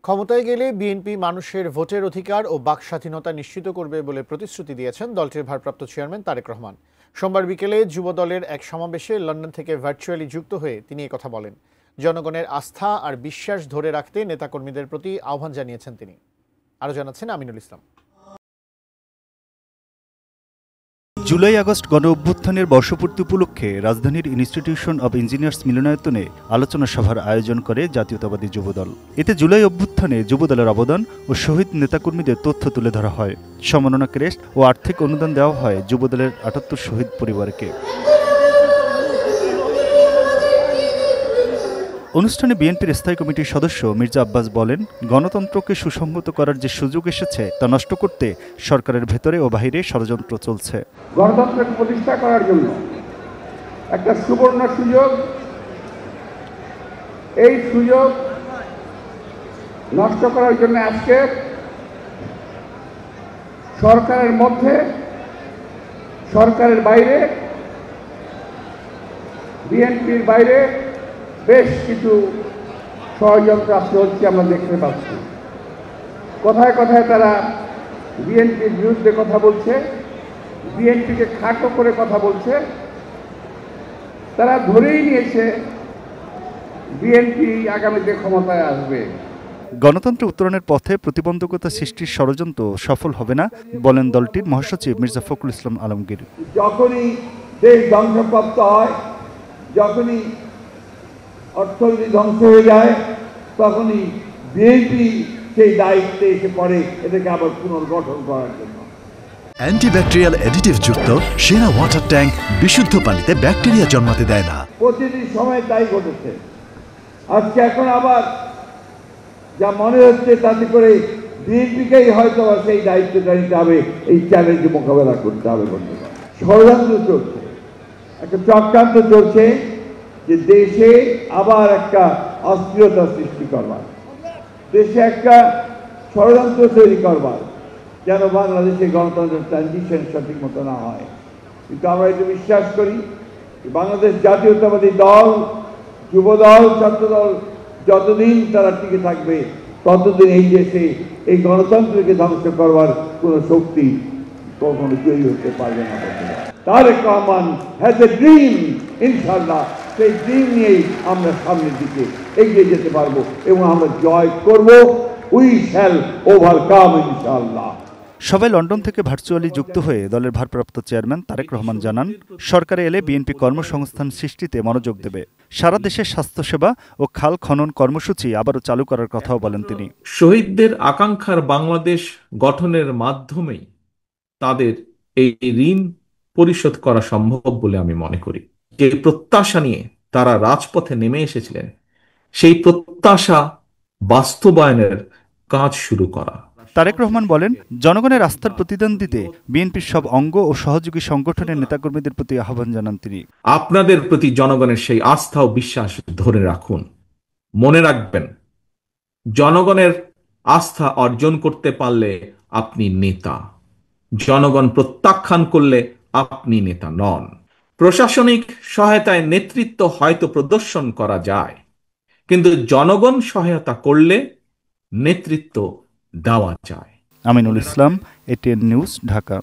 ক্ষমতায় গেলে বিএনপি মানুষের ভোটের অধিকার ও বাক স্বাধীনতা নিশ্চিত করবে বলে প্রতিশ্রুতি দিয়েছেন দলটির ভারপ্রাপ্ত চেয়ারম্যান তারেক রহমান। সোমবার বিকেলে যুব দলের এক সমাবেশে লন্ডন থেকে ভার্চুয়ালি যুক্ত হয়ে তিনি একথা বলেন। জনগণের আস্থা আর বিশ্বাস ধরে রাখতে নেতাকর্মীদের প্রতি আহ্বান জানিয়েছেন তিনি। আরও জানাচ্ছেন আমিনুল ইসলাম। জুলাই আগস্ট গণ অভ্যুত্থানের বর্ষপূর্তি উপলক্ষে রাজধানীর ইনস্টিটিউশন অব ইঞ্জিনিয়ার্স মিলনায়তনে আলোচনা সভার আয়োজন করে জাতীয়তাবাদী যুবদল। এতে জুলাই অভ্যুত্থানে যুবদলের অবদান ও শহীদ নেতাকর্মীদের তথ্য তুলে ধরা হয়। সম্মাননা ক্রেস্ট ও আর্থিক অনুদান দেওয়া হয় যুবদলের ৭৮ শহীদ পরিবারকে। অনুষ্ঠানে বিএনপির স্থায়ী কমিটির সদস্য মির্জা আব্বাস বলেন, গণতন্ত্রকে সুসংহত করার যে সুযোগ এসেছে তা নষ্ট করতে সরকারের ভেতরে ও বাইরে ষড়যন্ত্র চলছে। গণতন্ত্রকে প্রতিষ্ঠা করার জন্য একটা সুবর্ণ সুযোগ, এই সুযোগ নষ্ট করার জন্য আজকে সরকারের মধ্যে, সরকারের বাইরে, বিএনপির বাইরে বেশ কিছু ষড়যন্ত্র চলছে আমরা দেখতে পাচ্ছি। কথায় কথায় তারা বিএনপির বিরুদ্ধে কথা বলছে, বিএনপিকে খাটো করে কথা বলছে। তারা ধরেই নিয়েছে বিএনপি আগামীতে ক্ষমতায় আসবে। গণতন্ত্র উত্তরণের পথে প্রতিবন্ধকতা সৃষ্টির ষড়যন্ত্র সফল হবে না বলেন দলটির মহাসচিব মির্জা ফখরুল ইসলাম আলমগীর। যখনই দেশ ধ্বংসপ্রাপ্ত হয়, যখনই অর্থনীতি ধ্বংস হয়ে যায়, তখনই বিএনপি সেই দায়িত্বে এসে পড়ে এটাকে আবার পুনর্গঠন করার জন্য। অ্যান্টিব্যাকটেরিয়াল অ্যাডিটিভ যুক্ত সেরা ওয়াটার ট্যাঙ্ক বিশুদ্ধ পানিতে ব্যাকটেরিয়া জন্মাতে দেয় না। প্রতিটি সময় তাই ঘটেছে। আজকে এখন আবার যা মনে হচ্ছে তাতে করে বিএনপিকেই হয়তো সেই দায়িত্বটা নিতে হবে, এই চ্যালেঞ্জ মোকাবেলা করতে হবে। বন্ধুগণ, ষড়যন্ত্র চলছে, একটা চক্রান্ত চলছে যে দেশে আবার একটা অস্থিরতা সৃষ্টি করবার, দেশে একটা ষড়যন্ত্র তৈরি করবার, যেন বাংলাদেশে গণতন্ত্রের ট্রানজিশন সঠিক মতো না হয়। কিন্তু আমরা এটা বিশ্বাস করি বাংলাদেশ জাতীয়তাবাদী দল, যুবদল, ছাত্রদল যতদিন তারা টিকে থাকবে ততদিন এই দেশে এই গণতন্ত্রকে ধ্বংস করবার কোনো শক্তি কখনো তৈরি হতে পারবে না। Tarique Rahman has a dream, ইনশাআল্লাহ সেই ড্রিম নিয়েই আমরা সামনের দিকে এগিয়ে যেতে পারবো এবং আমরা জয় করব। উই শ্যাল ওভারকাম ইনশাআল্লাহ। সবাই লন্ডন থেকে ভার্চুয়ালি যুক্ত হয়ে দলের ভারপ্রাপ্ত চেয়ারম্যান তারেক রহমান জানান, সরকারে এলে বিএনপি কর্মসংস্থান সৃষ্টিতে মনোযোগ দেবে। সারা দেশের স্বাস্থ্যসেবা ও খাল খনন কর্মসূচি আবারও চালু করার কথাও বলেন তিনি। শহীদদের আকাঙ্ক্ষার বাংলাদেশ গঠনের মাধ্যমেই তাদের এই ঋণ পরিশোধ করা সম্ভব বলে আমি মনে করি। যে প্রত্যাশা নিয়ে তারা রাজপথে নেমে এসেছিলেন, সেই প্রত্যাশা বাস্তবায়নের কাজ শুরু করা। তারেক রহমান বলেন, জনগণের আস্থার প্রতিদান দিতে বিএনপির সব অঙ্গ ও সহযোগী সংগঠনের নেতাকর্মীদের প্রতি আহ্বান জানান তিনি। আপনাদের প্রতি জনগণের সেই আস্থা ও বিশ্বাস ধরে রাখুন। মনে রাখবেন, জনগণের আস্থা অর্জন করতে পারলে আপনি নেতা, জনগণ প্রত্যাখ্যান করলে আপনি নেতা নন। প্রশাসনিক সহায়তায় নেতৃত্ব হয়তো প্রদর্শন করা যায়, কিন্তু জনগণ সহায়তা করলে নেতৃত্ব দেওয়া যায়। Aminul Islam, ATN news, Dhaka.